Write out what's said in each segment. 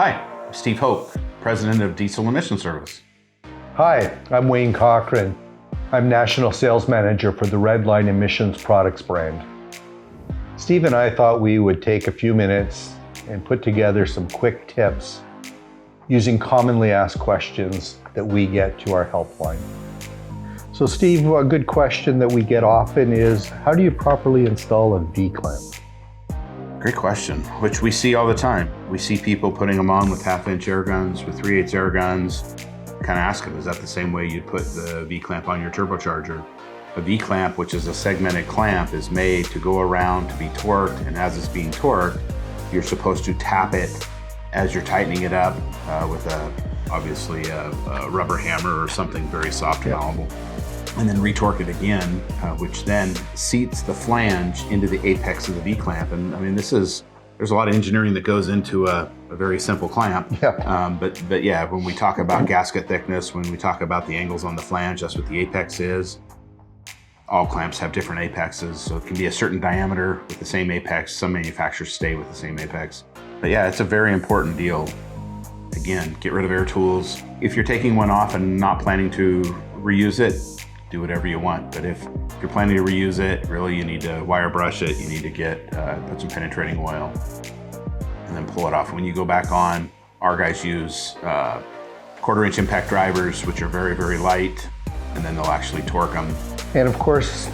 Hi, I'm Steve Hope, President of Diesel Emission Service. Hi, I'm Wayne Cochran. I'm National Sales Manager for the Redline Emissions Products brand. Steve and I thought we would take a few minutes and put together some quick tips using commonly asked questions that we get to our helpline. So Steve, a good question that we get often is, how do you properly install a VClamp? Great question, which we see all the time. We see people putting them on with 1/2-inch air guns, with 3/8 air guns. Kind of ask them, is that the same way you'd put the V-clamp on your turbocharger? A V-clamp, which is a segmented clamp, is made to go around to be torqued, and as it's being torqued, you're supposed to tap it as you're tightening it up with obviously a rubber hammer or something very soft and malleable. And then retorque it again, which then seats the flange into the apex of the V-clamp. And I mean, there's a lot of engineering that goes into a very simple clamp. But yeah, when we talk about gasket thickness, when we talk about the angles on the flange, that's what the apex is. All clamps have different apexes, so it can be a certain diameter with the same apex. Some manufacturers stay with the same apex. But yeah, it's a very important deal. Again, get rid of air tools. If you're taking one off and not planning to reuse it, do whatever you want. But if you're planning to reuse it, really you need to wire brush it. You need to put some penetrating oil and then pull it off. When you go back on, our guys use 1/4-inch impact drivers, which are very, very light, and then they'll actually torque them. And of course,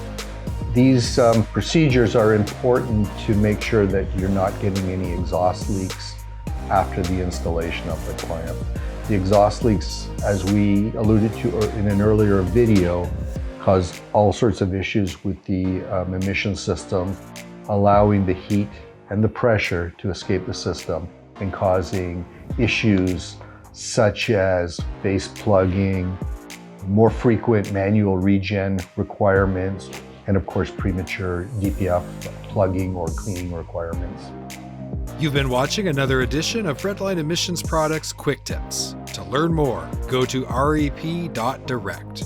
these procedures are important to make sure that you're not getting any exhaust leaks after the installation of the clamp. The exhaust leaks, as we alluded to in an earlier video, cause all sorts of issues with the emission system, allowing the heat and the pressure to escape the system and causing issues such as base plugging, more frequent manual regen requirements, and of course premature DPF plugging or cleaning requirements. You've been watching another edition of Redline Emissions Products Quick Tips. To learn more, go to rep.direct.